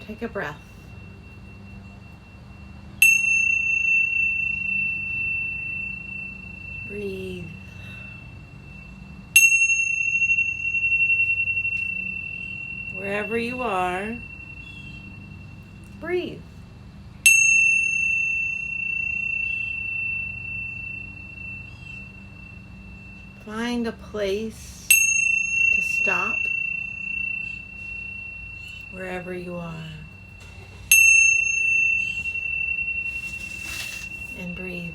Take a breath. Breathe. Wherever you are, breathe. Find a place to stop wherever you are and breathe.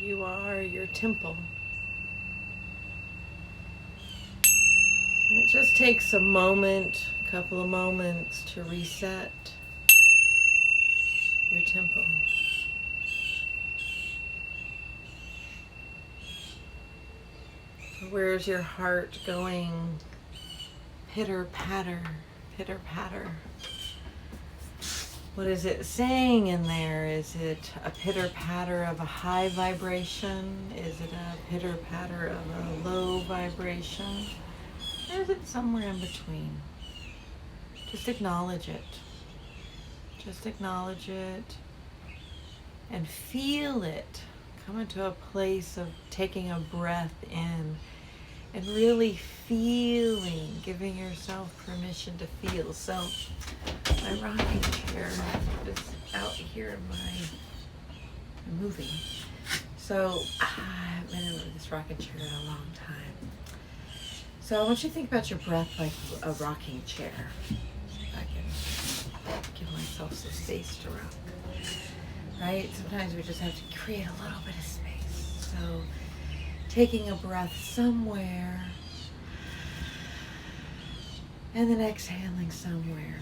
You are your temple. And it just takes a moment, a couple of moments to reset your temple. Where's your heart going? Pitter patter, pitter patter. What is it saying in there? Is it a pitter patter of a high vibration? Is it a pitter patter of a low vibration? Or is it somewhere in between? Just acknowledge it. Just acknowledge it and feel it. Come into a place of taking a breath in and really feeling, giving yourself permission to feel. So my rocking chair is out here I'm moving. So I haven't been in this rocking chair in a long time. So I want you to think about your breath like a rocking chair. I can give myself some space to rock. Right? Sometimes we just have to create a little bit of space. So taking a breath somewhere and then exhaling somewhere.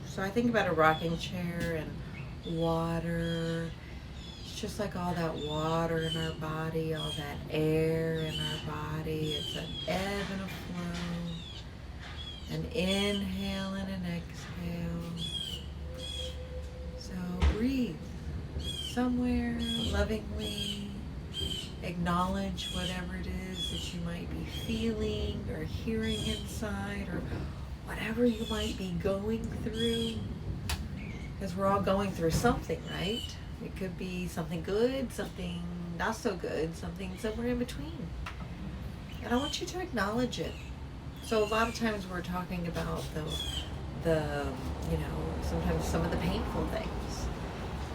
So I think about a rocking chair and water. It's just like all that water in our body, all that air in our body. It's an ebb and a flow, an inhale and an exhale. So breathe somewhere lovingly. Acknowledge whatever it is that you might be feeling or hearing inside, or whatever you might be going through, because we're all going through something, right? It could be something good, something not so good, something somewhere in between. And I want you to acknowledge it. So a lot of times we're talking about the sometimes some of the painful things.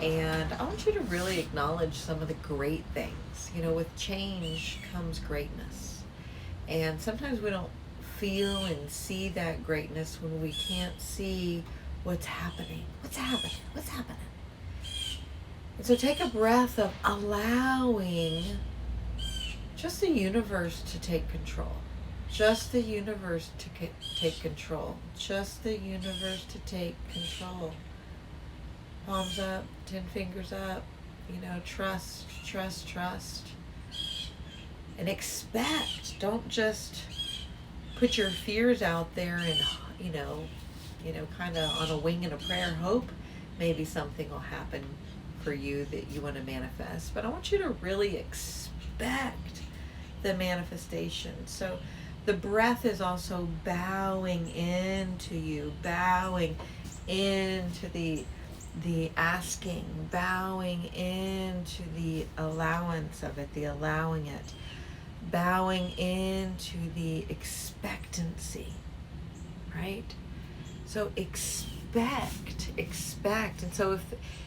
And I want you to really acknowledge some of the great things. With change comes greatness. And sometimes we don't feel and see that greatness when we can't see what's happening. What's happening? What's happening? And so take a breath of allowing just the universe to take control. Just the universe to take control. Just the universe to take control. Palms up, 10 fingers up, trust, trust, trust. And expect. Don't just put your fears out there and, kind of on a wing and a prayer, hope maybe something will happen for you that you want to manifest. But I want you to really expect the manifestation. So the breath is also bowing into you, bowing into the asking, bowing into the allowance of it, the allowing it, bowing into the expectancy, right? So expect. And so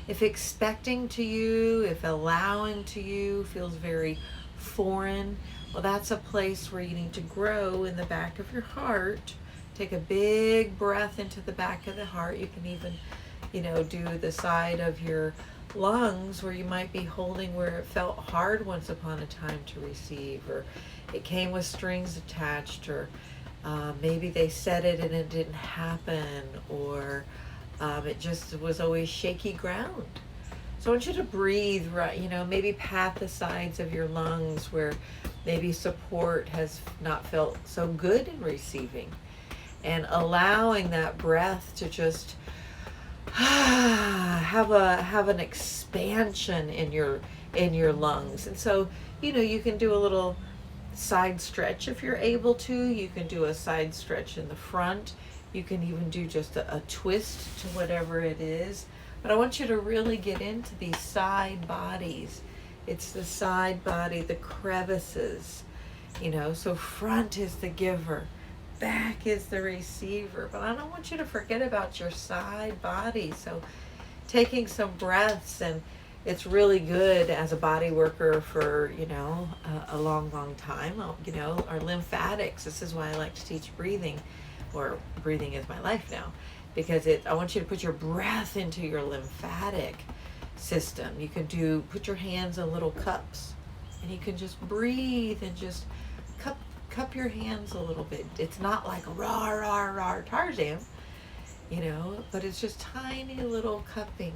if expecting to you, if allowing to you feels very foreign, well, that's a place where you need to grow in the back of your heart. Take a big breath into the back of the heart. You can even do the side of your lungs where you might be holding where it felt hard once upon a time to receive, or it came with strings attached, or maybe they said it and it didn't happen, or it just was always shaky ground. So I want you to breathe, right? Maybe pat the sides of your lungs where maybe support has not felt so good in receiving, and allowing that breath to just have an expansion in your in your lungs. And so, you can do a little side stretch if you're able to. You can do a side stretch in the front. You can even do just a twist to whatever it is. But I want you to really get into these side bodies. It's the side body, the crevices, so front is the giver, back is the receiver. But I don't want you to forget about your side body. So taking some breaths, and it's really good as a body worker for, a long, long time. Our lymphatics, this is why I like to teach breathing, or breathing is my life now, because I want you to put your breath into your lymphatic system. You can put your hands in little cups, and you can just breathe and just cup your hands a little bit. It's not like rah, rah, rah, Tarzan, but it's just tiny little cuppings,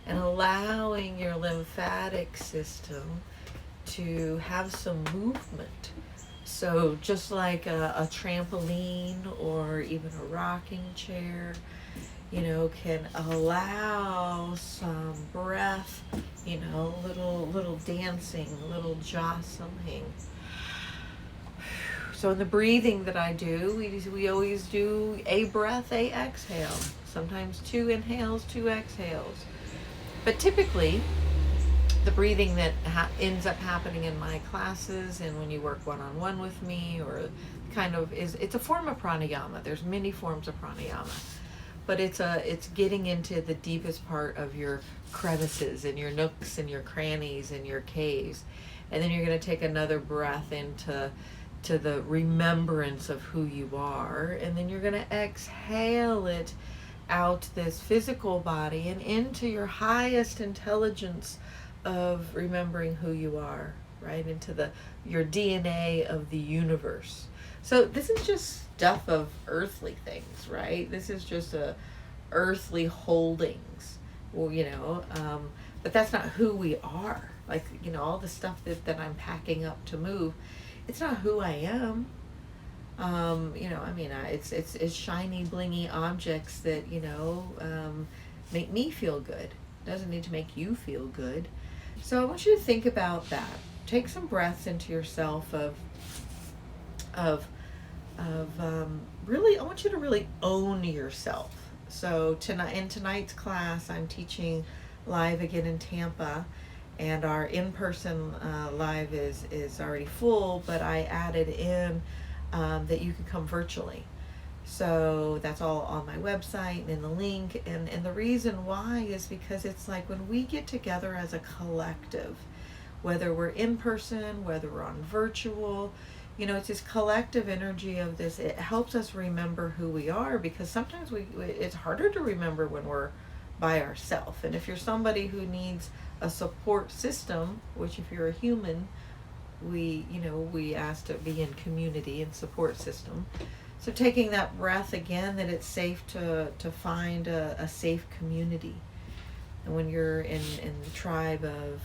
and allowing your lymphatic system to have some movement. So just like a trampoline or even a rocking chair, can allow some breath, little dancing, little jostling. So in the breathing that I do, we always do a breath, a exhale. Sometimes 2 inhales, 2 exhales. But typically, the breathing that ends up happening in my classes and when you work one-on-one with me, or it's a form of pranayama. There's many forms of pranayama. But it's getting into the deepest part of your crevices and your nooks and your crannies and your caves. And then you're going to take another breath into the remembrance of who you are. And then you're going to exhale it out this physical body and into your highest intelligence of remembering who you are, right? Into your DNA of the universe. So this is just stuff of earthly things, right? This is just earthly holdings, but that's not who we are. Like, all the stuff that I'm packing up to move, it's not who I am. It's shiny, blingy objects that, make me feel good. It doesn't need to make you feel good. So I want you to think about that. Take some breaths into yourself really, I want you to really own yourself. So in tonight's class, I'm teaching live again in Tampa, and our in-person live is already full, but I added in that you can come virtually. So that's all on my website and in the link. And the reason why is because it's like when we get together as a collective, whether we're in person, whether we're on virtual, it's this collective energy of this. It helps us remember who we are, because sometimes it's harder to remember when we're by ourselves. And if you're somebody who needs a support system, which if you're a human, we ask to be in community and support system. So taking that breath again, that it's safe to find a safe community. And when you're in the tribe of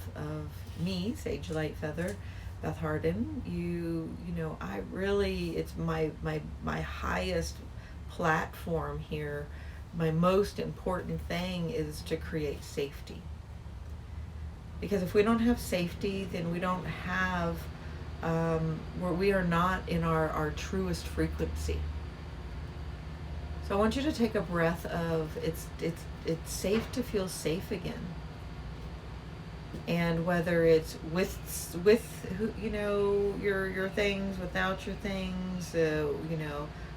me, Sage Lightfeather, Beth Hardin, I really, it's my highest platform here. My most important thing is to create safety. Because if we don't have safety, then we don't have, we are not in our truest frequency. So I want you to take a breath of, it's safe to feel safe again. And whether it's with your things, without your things, I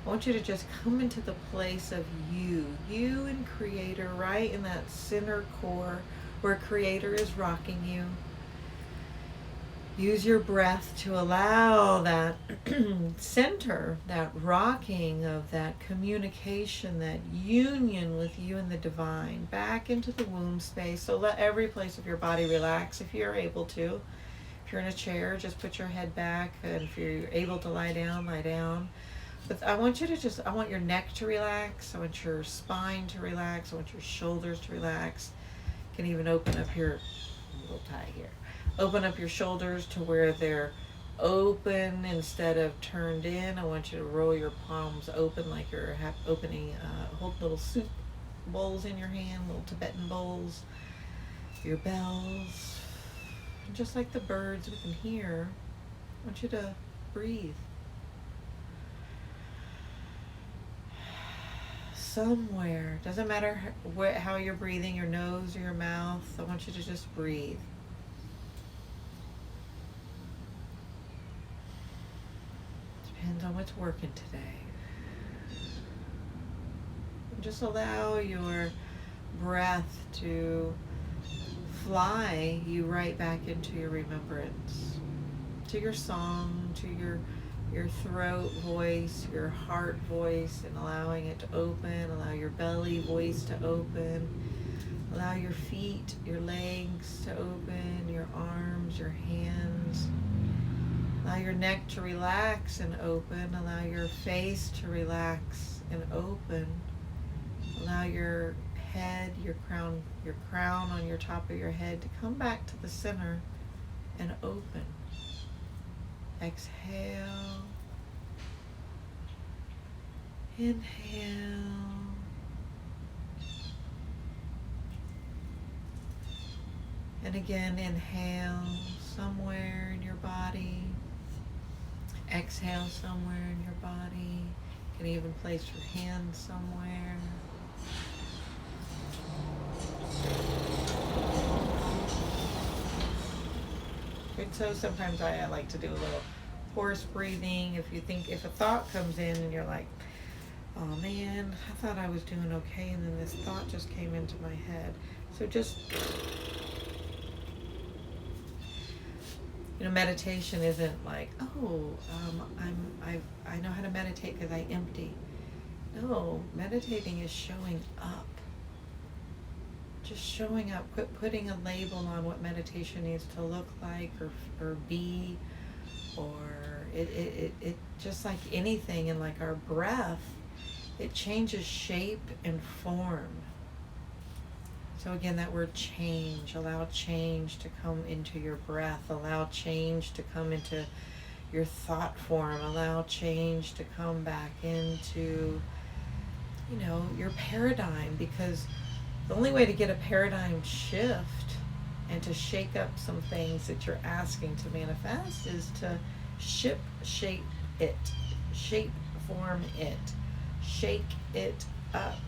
want you to just come into the place of you and Creator, right in that center core where Creator is rocking you. Use your breath to allow that center, that rocking of that communication, that union with you and the divine back into the womb space. So let every place of your body relax if you're able to. If you're in a chair, just put your head back. And if you're able to lie down, lie down. But I want your neck to relax. I want your spine to relax. I want your shoulders to relax. You can even open up your, a little tie here. Open up your shoulders to where they're open instead of turned in. I want you to roll your palms open like you're opening, hold little soup bowls in your hand, little Tibetan bowls. your bells. And just like the birds we can hear, I want you to breathe. Somewhere, doesn't matter how you're breathing, your nose or your mouth, I want you to just breathe. Depends on what's working today. And just allow your breath to fly you right back into your remembrance, to your song, to your throat voice, your heart voice, and allowing it to open. Allow your belly voice to open. Allow your feet, your legs to open, your arms, your hands. Allow your neck to relax and open. Allow your face to relax and open. Allow your head, your crown on your top of your head to come back to the center and open. Exhale. Inhale. And again, inhale somewhere in your body. Exhale somewhere in your body. You can even place your hand somewhere. And so sometimes I like to do a little horse breathing. If a thought comes in and you're like, oh man, I thought I was doing okay, and then this thought just came into my head. So just, meditation isn't like, I know how to meditate because I empty. No, meditating is showing up. Just showing up, putting a label on what meditation needs to look like or be, or it just like anything, and like our breath, it changes shape and form. So again, that word change, allow change to come into your breath, allow change to come into your thought form, allow change to come back into, your paradigm, because the only way to get a paradigm shift and to shake up some things that you're asking to manifest is to shape it, shape form it, shake it up.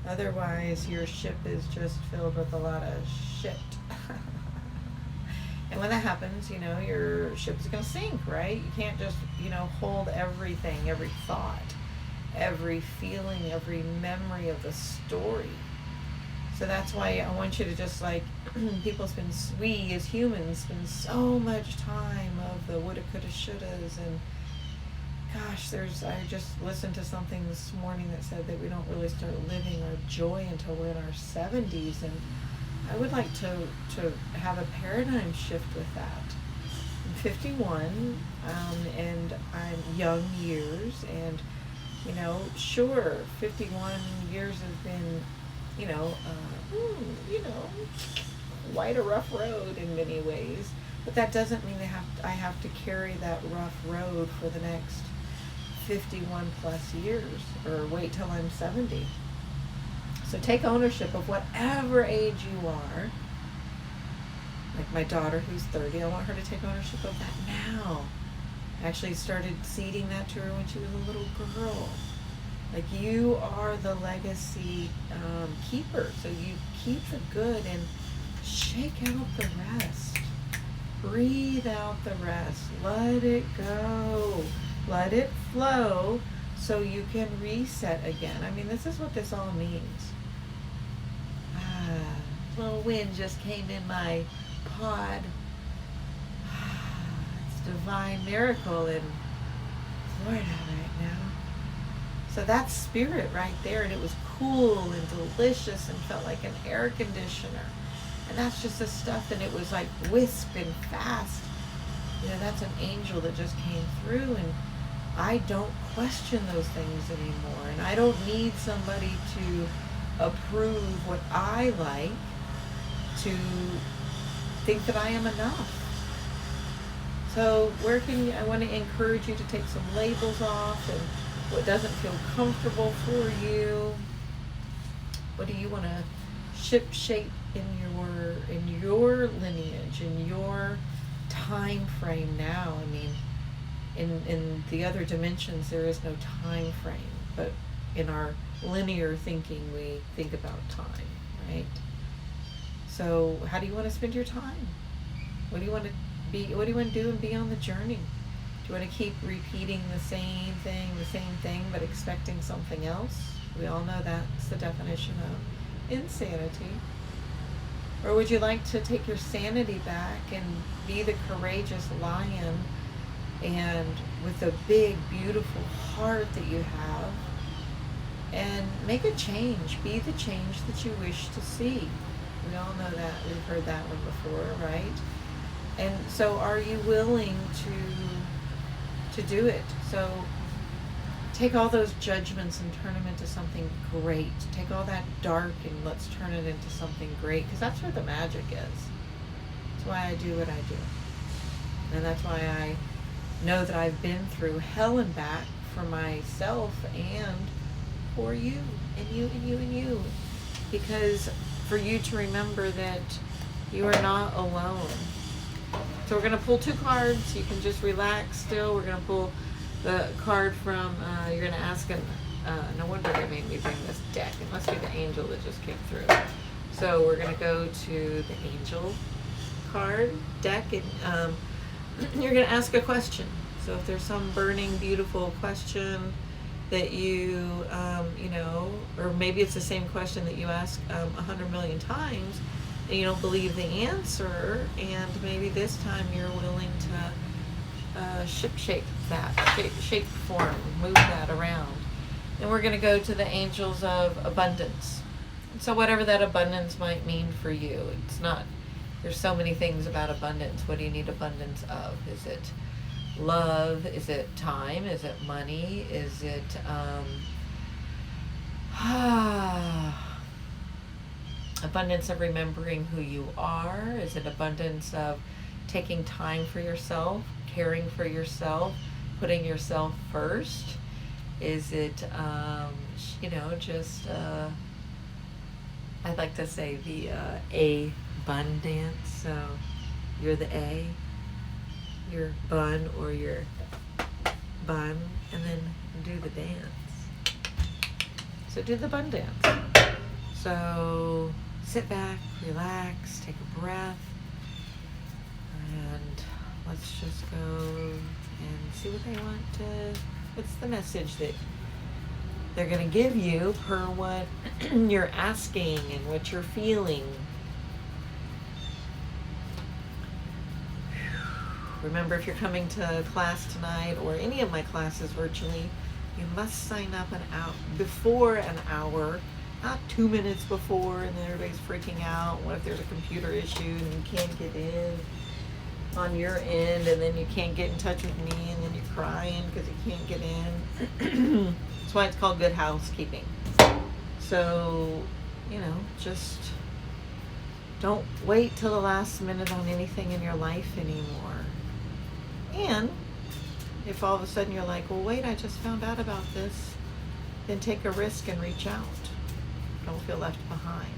Otherwise, your ship is just filled with a lot of shit. And when that happens, your ship is going to sink, right? You can't just, hold everything, every thought, every feeling, every memory of the story. So that's why I want you to just we as humans spend so much time of the woulda, coulda, shouldas, and gosh, I just listened to something this morning that said that we don't really start living our joy until we're in our 70s, and I would like to have a paradigm shift with that. I'm 51, and I'm young years, and sure, 51 years have been quite a rough road in many ways, but that doesn't mean I have to carry that rough road for the next 51 plus years, or wait till I'm 70. So take ownership of whatever age you are. Like my daughter who's 30, I want her to take ownership of that now. I actually started seeding that to her when she was a little girl. Like, you are the legacy keeper. So you keep the good and shake out the rest. Breathe out the rest. Let it go. Let it flow so you can reset again. I mean, this is what this all means. Little wind just came in my pod. It's a divine miracle in Florida right now. So that's spirit right there, and it was cool and delicious and felt like an air conditioner. And that's just the stuff, and it was like wisp and fast. That's an angel that just came through, and I don't question those things anymore. And I don't need somebody to approve what I like to think that I am enough. So I want to encourage you to take some labels off, and what doesn't feel comfortable for you. What do you want to shape in your lineage, in your time frame now. I mean, in the other dimensions there is no time frame, but in our linear thinking we think about time, right? So how do you want to spend your time? What do you want to what do you want to do and be on the journey? Do you want to keep repeating the same thing, but expecting something else? We all know that's the definition of insanity. Or would you like to take your sanity back and be the courageous lion, and with a big, beautiful heart that you have, and make a change, be the change that you wish to see? We all know that, we've heard that one before, right? And so are you willing to do it? So take all those judgments and turn them into something great. Take all that dark and let's turn it into something great, because that's where the magic is. That's why I do what I do. And that's why I know that I've been through hell and back for myself and for you and you and you and you. Because for you to remember that you are not alone. So we're going to pull 2 cards. You can just relax still. We're going to pull the card from, you're going to ask him, no wonder they made me bring this deck. It must be the angel that just came through. So we're going to go to the angel card deck, and you're going to ask a question. So if there's some burning, beautiful question that you know, or maybe it's the same question that you ask 100 million times, and you don't believe the answer, and maybe this time you're willing to shape form, move that around. And we're going to go to the angels of abundance. So whatever that abundance might mean for you, it's not, there's so many things about abundance. What do you need abundance of? Is it love? Is it time? Is it money? Is it abundance of remembering who you are? Is it abundance of taking time for yourself, caring for yourself, putting yourself first? Is it, just, I'd like to say the abundance. So you're the A, your bun or your bun, and then do the dance. So do the bun dance. So sit back, relax, take a breath, and let's just go and see what they want to, what's the message that they're going to give you per what you're asking and what you're feeling. Remember, if you're coming to class tonight or any of my classes virtually, you must sign up before an hour, not 2 minutes before, and then everybody's freaking out. What if there's a computer issue and you can't get in on your end, and then you can't get in touch with me, and then you're crying because you can't get in. That's why it's called good housekeeping. So, just don't wait till the last minute on anything in your life anymore. And if all of a sudden you're like, well, wait, I just found out about this, then take a risk and reach out. Don't feel left behind.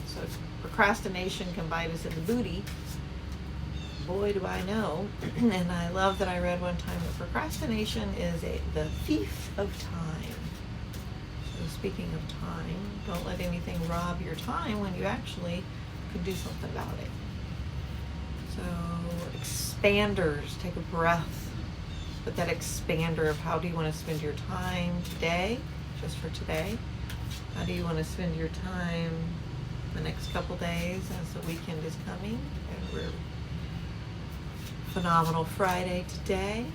So procrastination can bite us in the booty. Boy, do I know. And I love that I read one time that procrastination is the thief of time. So speaking of time, don't let anything rob your time when you actually could do something about it. So expanders, take a breath. Put that expander of how do you want to spend your time today, just for today. How do you want to spend your time the next couple days as the weekend is coming? And we're phenomenal Friday today.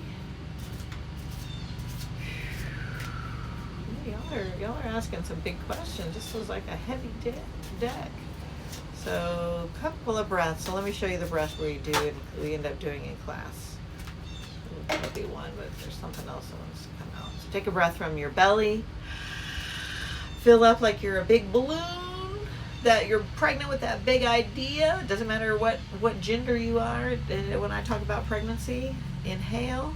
Y'all are asking some big questions. This was like a heavy deck. So a couple of breaths. So let me show you the breath we end up doing in class. That'll be one, but there's something else that wants to come out. So take a breath from your belly. Fill up like you're a big balloon, that you're pregnant with that big idea. It doesn't matter what gender you are when I talk about pregnancy. Inhale.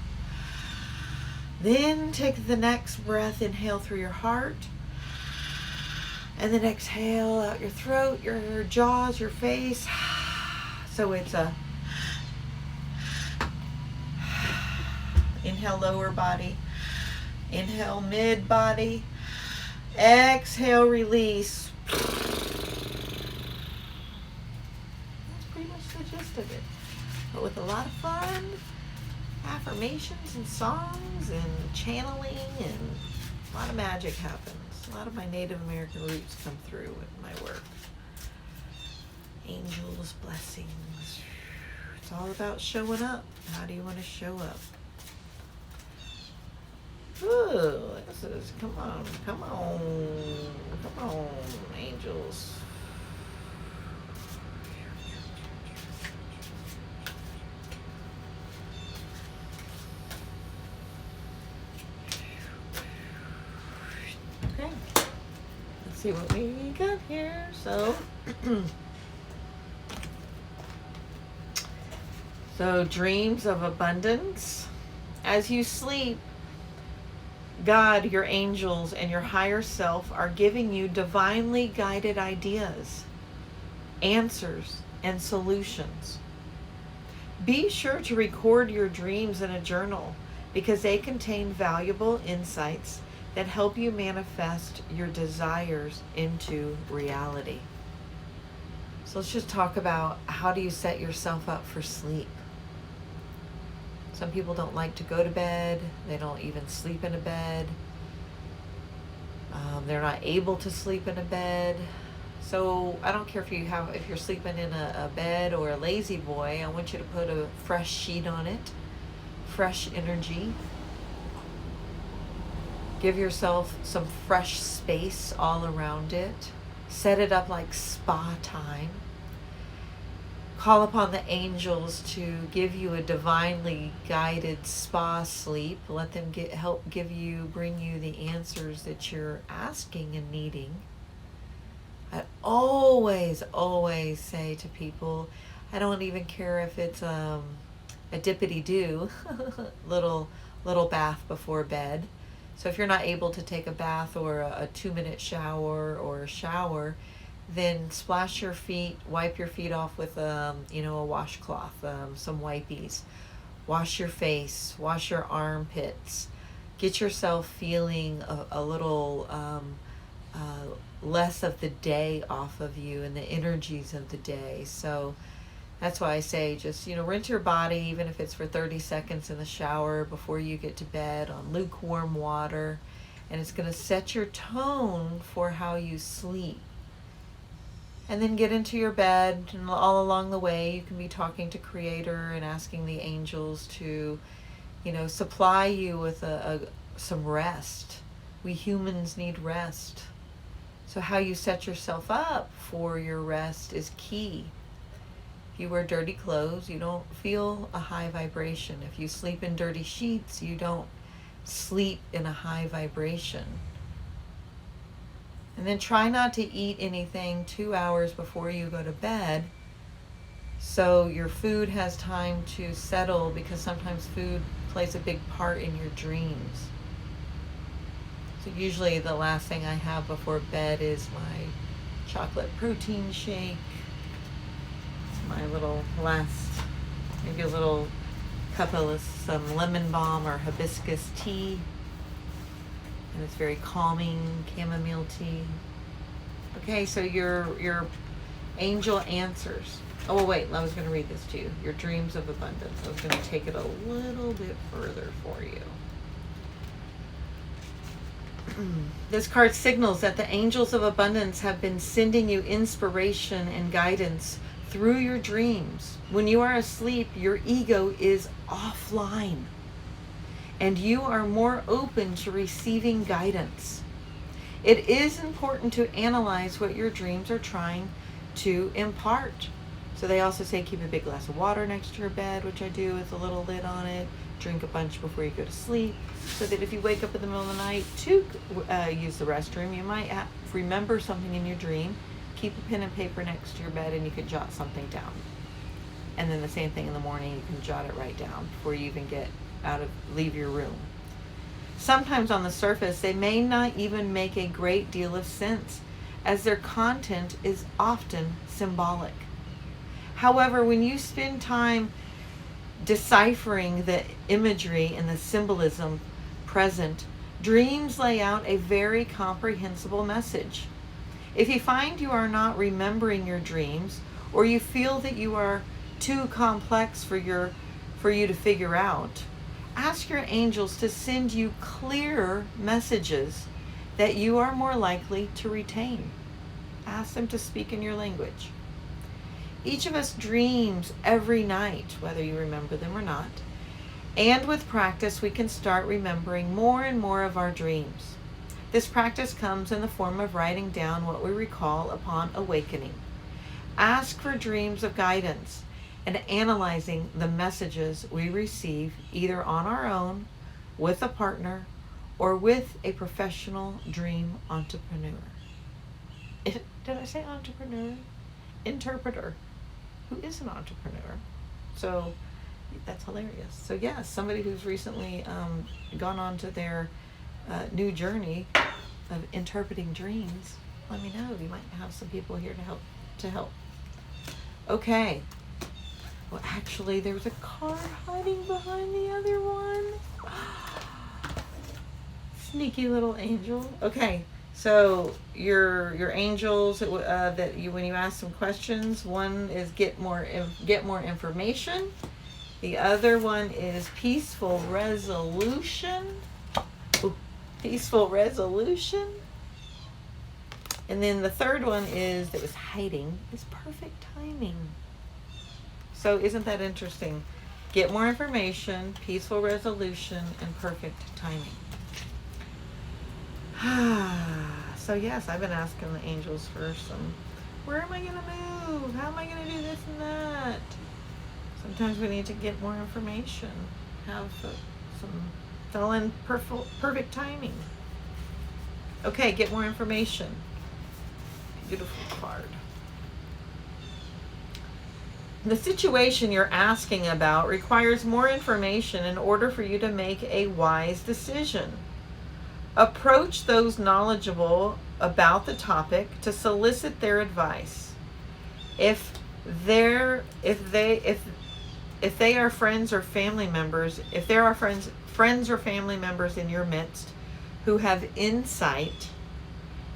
Then take the next breath. Inhale through your heart. And then exhale out your throat, your jaws, your face. So it's a inhale lower body, inhale mid body, exhale release. That's pretty much the gist of it. But with a lot of fun, affirmations and songs and channeling, and a lot of magic happens. A lot of my Native American roots come through with my work. Angels, blessings. It's all about showing up. How do you want to show up? Ooh, this is, come on, angels. Okay, let's see what we got here. So dreams of abundance. As you sleep, God, your angels, and your higher self are giving you divinely guided ideas, answers, and solutions. Be sure to record your dreams in a journal because they contain valuable insights that help you manifest your desires into reality. So let's just talk about, how do you set yourself up for sleep? Some people don't like to go to bed. They don't even sleep in a bed. They're not able to sleep in a bed. So I don't care if you're sleeping in a bed or a lazy boy. I want you to put a fresh sheet on it, fresh energy. Give yourself some fresh space all around it. Set it up like spa time. Call upon the angels to give you a divinely guided spa sleep. Let them bring you the answers that you're asking and needing. I always say to people, I don't even care if it's a dippity-doo little bath before bed. So if you're not able to take a bath or a 2-minute shower or a shower, then splash your feet, wipe your feet off with a washcloth, some wipies. Wash your face, wash your armpits. Get yourself feeling a little less of the day off of you and the energies of the day. So that's why I say just, rinse your body, even if it's for 30 seconds in the shower before you get to bed on lukewarm water. And it's going to set your tone for how you sleep. And then get into your bed, and all along the way you can be talking to Creator and asking the angels to, supply you with some rest. We humans need rest. So how you set yourself up for your rest is key. If you wear dirty clothes, you don't feel a high vibration. If you sleep in dirty sheets, you don't sleep in a high vibration. And then try not to eat anything 2 hours before you go to bed, so your food has time to settle, because sometimes food plays a big part in your dreams. So usually the last thing I have before bed is my chocolate protein shake, my little maybe a little cup of some lemon balm or hibiscus tea. And it's very calming, chamomile tea. Okay, so your angel answers. Oh, wait, I was going to read this to you. Your dreams of abundance. I was going to take it a little bit further for you. This card signals that the angels of abundance have been sending you inspiration and guidance through your dreams. When you are asleep, your ego is offline, and you are more open to receiving guidance. It is important to analyze what your dreams are trying to impart. So they also say keep a big glass of water next to your bed, which I do with a little lid on it. Drink a bunch before you go to sleep, so that if you wake up in the middle of the night to use the restroom, you might remember something in your dream. Keep a pen and paper next to your bed, and you could jot something down. And then the same thing in the morning, you can jot it right down before you even leave your room. Sometimes on the surface, they may not even make a great deal of sense, as their content is often symbolic. However, when you spend time deciphering the imagery and the symbolism present, dreams lay out a very comprehensible message. If you find you are not remembering your dreams, or you feel that you are too complex for you to figure out, ask your angels to send you clearer messages that you are more likely to retain. Ask them to speak in your language. Each of us dreams every night, whether you remember them or not. And with practice, we can start remembering more and more of our dreams. This practice comes in the form of writing down what we recall upon awakening. Ask for dreams of guidance and analyzing the messages we receive either on our own, with a partner, or with a professional dream entrepreneur. Did I say entrepreneur? Interpreter, who is an entrepreneur. So that's hilarious. So yes, somebody who's recently gone on to their new journey of interpreting dreams, let me know. You might have some people here to help. Okay. Well, actually, there was a card hiding behind the other one. Sneaky little angel. Okay, so your angels that you, when you ask them questions, one is get more information. The other one is peaceful resolution. Ooh, peaceful resolution. And then the third one is that was hiding is perfect timing. So isn't that interesting? Get more information, peaceful resolution, and perfect timing. So yes, I've been asking the angels for some, where am I going to move? How am I going to do this and that? Sometimes we need to get more information. Have some fill in perfect timing. Okay, get more information. Beautiful card. The situation you're asking about requires more information in order for you to make a wise decision. Approach those knowledgeable about the topic to solicit their advice. If they are friends or family members, if there are friends or family members in your midst who have insight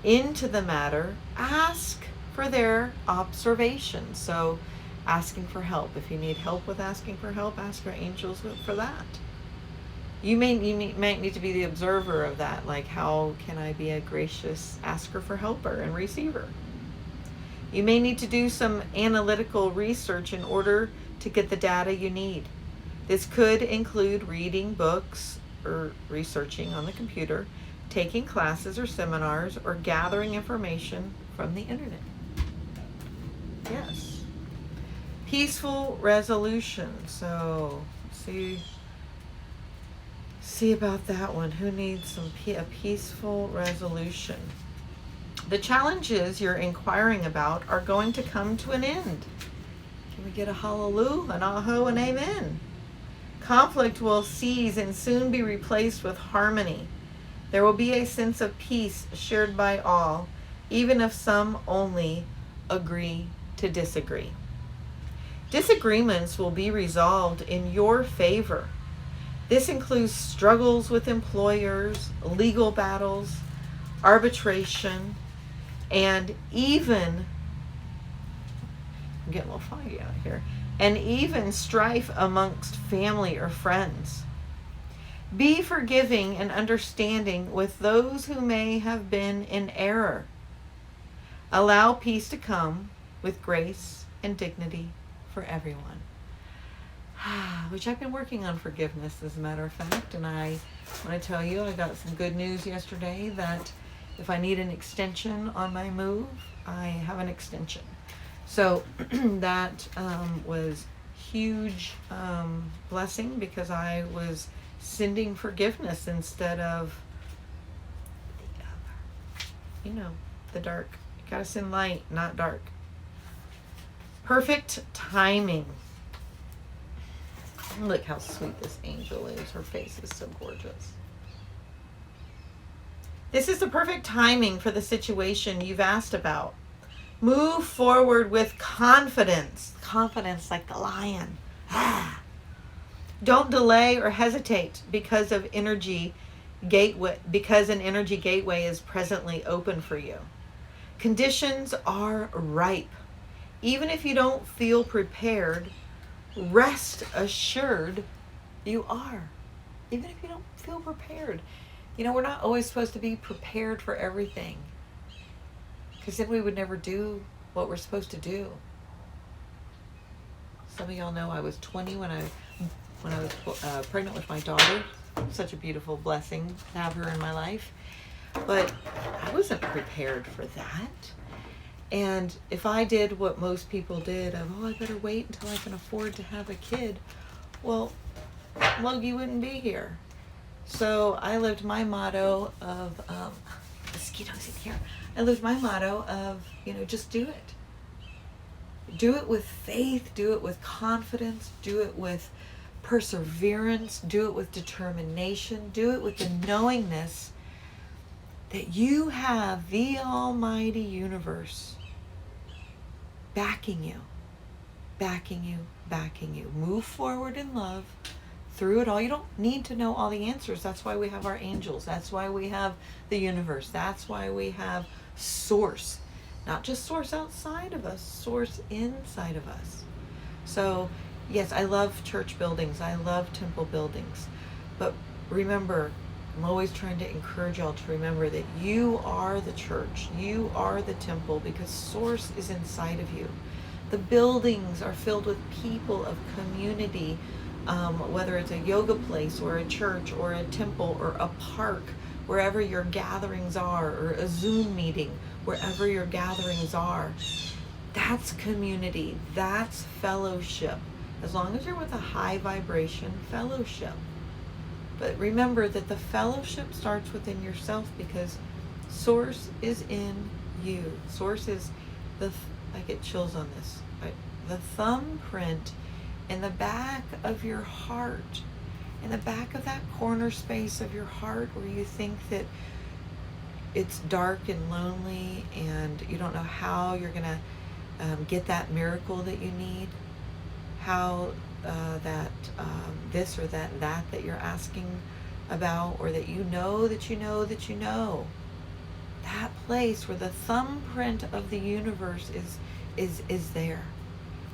into the matter, ask for their observation. So asking for help. If you need help with asking for help, ask your angels for that. You might need to be the observer of that, like how can I be a gracious asker for helper and receiver? You may need to do some analytical research in order to get the data you need. This could include reading books or researching on the computer, taking classes or seminars, or gathering information from the internet. Yes. Peaceful resolution. So see about that one. Who needs a peaceful resolution? The challenges you're inquiring about are going to come to an end. Can we get a hallelujah, an aho, and amen? Conflict will cease and soon be replaced with harmony. There will be a sense of peace shared by all, even if some only agree to disagree. Disagreements will be resolved in your favor. This includes struggles with employers, legal battles, arbitration, and even, I'm getting a little foggy out here, and even strife amongst family or friends. Be forgiving and understanding with those who may have been in error. Allow peace to come with grace and dignity for everyone. Which I've been working on forgiveness, as a matter of fact, and I want to tell you I got some good news yesterday that if I need an extension on my move, I have an extension. So that was huge blessing, because I was sending forgiveness instead of the dark. You gotta send light, not dark. Perfect timing. Look how sweet this angel is. Her face is so gorgeous. This is the perfect timing for the situation you've asked about. Move forward with confidence. Confidence like the lion. Don't delay or hesitate because an energy gateway is presently open for you. Conditions are ripe. Even if you don't feel prepared, rest assured you are. Even if you don't feel prepared. We're not always supposed to be prepared for everything, because then we would never do what we're supposed to do. Some of y'all know I was 20 when I was pregnant with my daughter. Such a beautiful blessing to have her in my life. But I wasn't prepared for that. And if I did what most people did of, I better wait until I can afford to have a kid, well, Logie wouldn't be here. So I lived my motto of, mosquitoes in here. I lived my motto of, just do it. Do it with faith, do it with confidence, do it with perseverance, do it with determination, do it with the knowingness that you have the almighty universe backing you, backing you, backing you. Move forward in love through it all. You don't need to know all the answers. That's why we have our angels. That's why we have the universe. That's why we have source. Not just source outside of us, source inside of us. So, yes, I love church buildings. I love temple buildings. But remember, I'm always trying to encourage y'all to remember that you are the church. You are the temple, because source is inside of you. The buildings are filled with people of community, whether it's a yoga place or a church or a temple or a park, wherever your gatherings are, or a Zoom meeting, wherever your gatherings are. That's community. That's fellowship. As long as you're with a high vibration fellowship. But remember that the fellowship starts within yourself, because source is in you. Source is I get chills on this, right? The thumbprint in the back of your heart, in the back of that corner space of your heart where you think that it's dark and lonely and you don't know how you're going to get that miracle that you need, how this or that you're asking about, or that you know that you know that you know. That place where the thumbprint of the universe is there.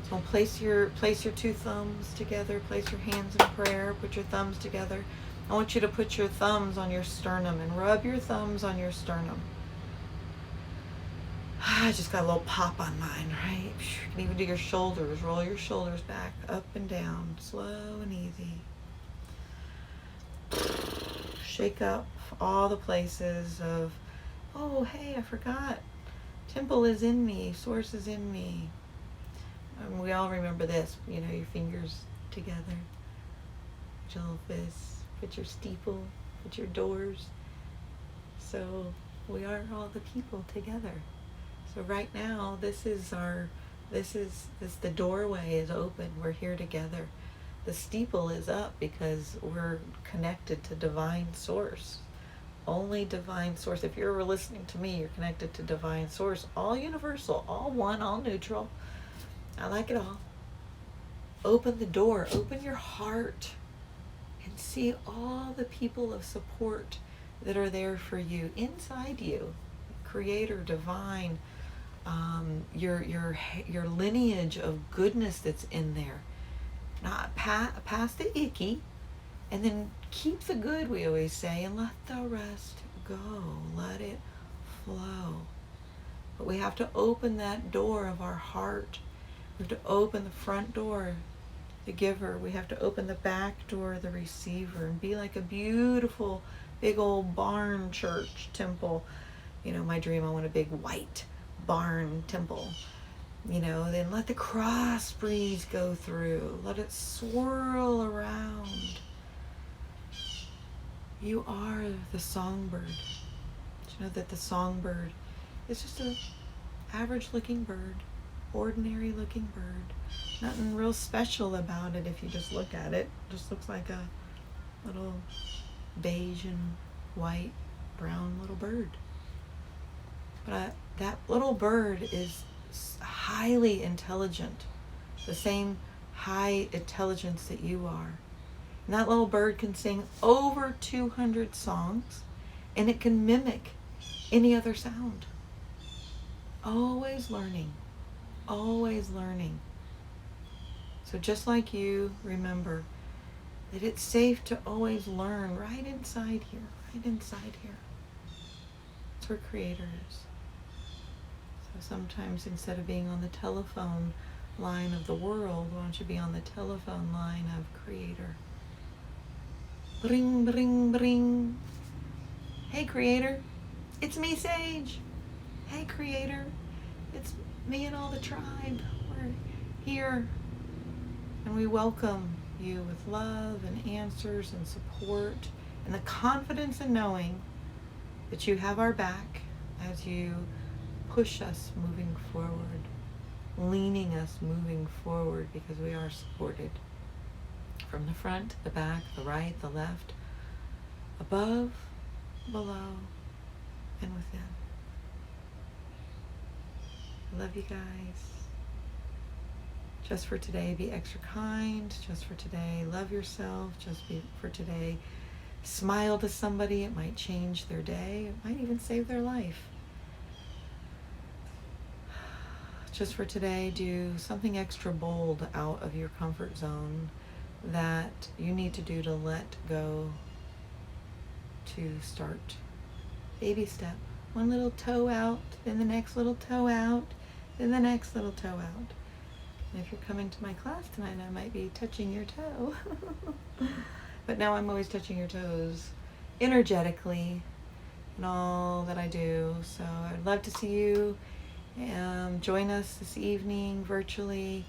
So place your two thumbs together, place your hands in prayer, put your thumbs together. I want you to put your thumbs on your sternum and rub your thumbs on your sternum. I just got a little pop on mine, right? You can even do your shoulders. Roll your shoulders back, up and down, slow and easy. Shake up all the places of, oh, hey, I forgot. Temple is in me. Source is in me. And we all remember this. Your fingers together. Put your little fists. Put your steeple. Put your doors. So we are all the people together. So right now, the doorway is open. We're here together. The steeple is up because we're connected to divine source. Only divine source. If you're listening to me, you're connected to divine source. All universal, all one, all neutral. I like it all. Open the door. Open your heart and see all the people of support that are there for you, inside you. Creator, divine, your lineage of goodness that's in there. Not past the icky, and then keep the good, we always say, and let the rest go. Let it flow. But we have to open that door of our heart. We have to open the front door, the giver. We have to open the back door, the receiver, and be like a beautiful big old barn church temple. My dream, I want a big white barn temple. Then let the cross breeze go through. Let it swirl around. You are the songbird. Did you know that the songbird is just an average looking bird, ordinary looking bird? Nothing real special about it if you just look at it. It just looks like a little beige and white brown little bird. But that little bird is highly intelligent, the same high intelligence that you are. And that little bird can sing over 200 songs, and it can mimic any other sound. Always learning, always learning. So just like you, remember that it's safe to always learn right inside here, right inside here. That's where Creator is. So sometimes instead of being on the telephone line of the world, why don't you be on the telephone line of Creator? Bring, bring, bring. Hey, Creator. It's me, Sage. Hey, Creator. It's me and all the tribe. We're here. And we welcome you with love and answers and support and the confidence in knowing that you have our back as you push us moving forward, leaning us moving forward, because we are supported from the front, the back, the right, the left, above, below, and within. I love you guys. Just for today, be extra kind. Just for today, love yourself. Just for today, smile to somebody. It might change their day. It might even save their life. Just for today, do something extra bold out of your comfort zone that you need to do to let go, to start. Baby step. One little toe out, then the next little toe out, then the next little toe out. And if you're coming to my class tonight, I might be touching your toe. But now I'm always touching your toes energetically in all that I do. So I'd love to see you. Join us this evening virtually,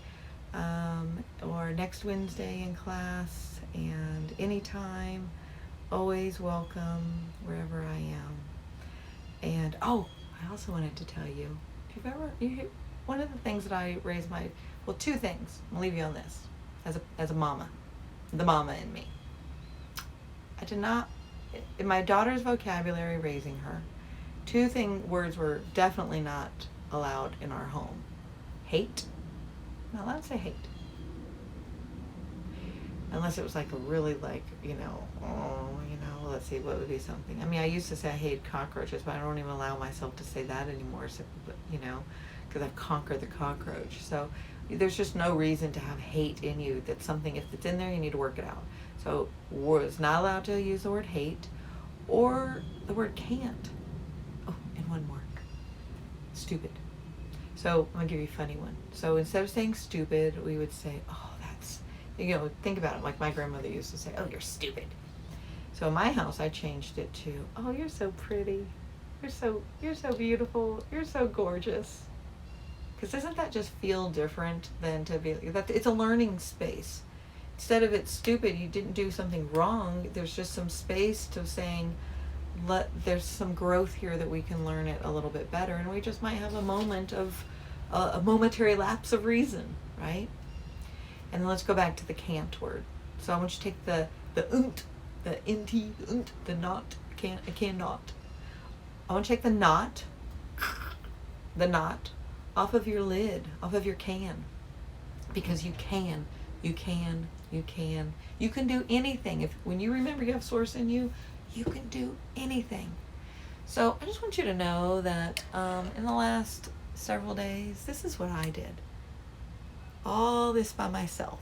or next Wednesday in class, and anytime. Always welcome wherever I am. And I also wanted to tell you, if you've ever, one of the things that I raise two things. I'll leave you on this as a mama, the mama in me. I did not, in my daughter's vocabulary, raising her, words were definitely not allowed in our home. Hate. I'm not allowed to say hate. Unless it was like a really let's see, what would be something? I mean, I used to say I hate cockroaches, but I don't even allow myself to say that anymore, so, because I've conquered the cockroach. So there's just no reason to have hate in you. That's something, if it's in there, you need to work it out. So was not allowed to use the word hate or the word can't. Oh, and one more. Stupid. So I'm going to give you a funny one. So instead of saying stupid, we would say, oh, that's, think about it. Like my grandmother used to say, oh, you're stupid. So in my house, I changed it to, oh, you're so pretty. You're so beautiful. You're so gorgeous. Because doesn't that just feel different than to be, it's a learning space. Instead of it's stupid, you didn't do something wrong, there's just some space to saying, there's some growth here that we can learn it a little bit better, and we just might have a moment of, a momentary lapse of reason, right? And then let's go back to the can't word. So I want you to take the the not, I cannot. I want you to take the not off of your lid, off of your can. Because you can do anything. When you remember you have source in you, you can do anything. So I just want you to know that in the last several days, this is what I did. All this by myself.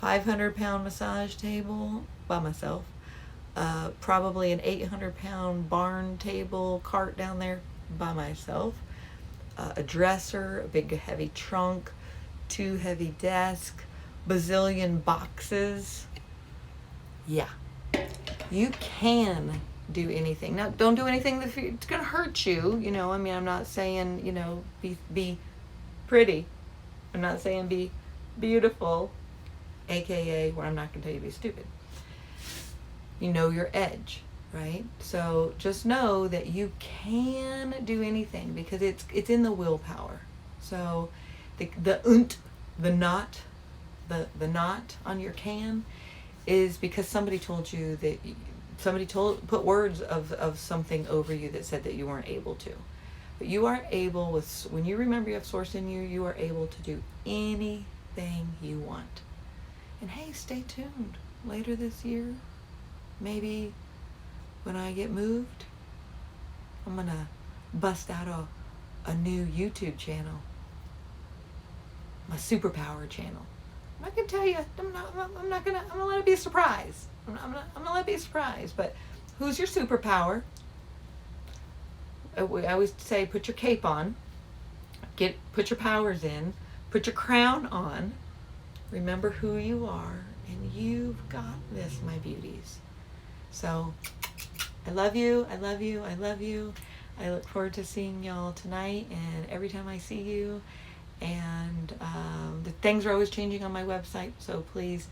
500-pound massage table by myself. Probably an 800-pound barn table cart down there by myself. A dresser, a big heavy trunk, 2 heavy desks, bazillion boxes. Yeah. You can do anything. Now, don't do anything that's going to hurt you. I'm not saying, be pretty. I'm not saying be beautiful, aka where I'm not going to tell you to be stupid. You know your edge, right? So just know that you can do anything because it's in the willpower. So the knot on your can is because somebody told you that somebody put words of something over you that said that you weren't able to. But you are able, when you remember you have Source in you, you are able to do anything you want. And hey, stay tuned. Later this year, maybe when I get moved, I'm going to bust out a new YouTube channel. My superpower channel. I'm not going to tell you. I'm going to let it be a surprise. I'm going to let it be a surprise. But who's your superpower? I always say, put your cape on. Put your powers in. Put your crown on. Remember who you are. And you've got this, my beauties. So, I love you. I love you. I love you. I look forward to seeing y'all tonight and every time I see you. And the things are always changing on my website, so please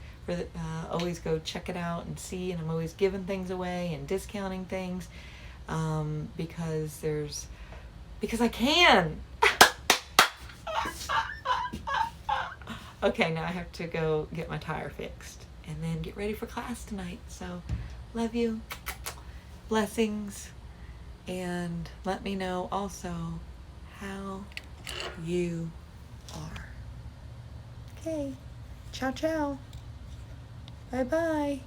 always go check it out and see. And I'm always giving things away and discounting things because I can. Okay, now I have to go get my tire fixed and then get ready for class tonight. So, love you. Blessings. And let me know also how you are. Okay. Ciao, ciao. Bye-bye.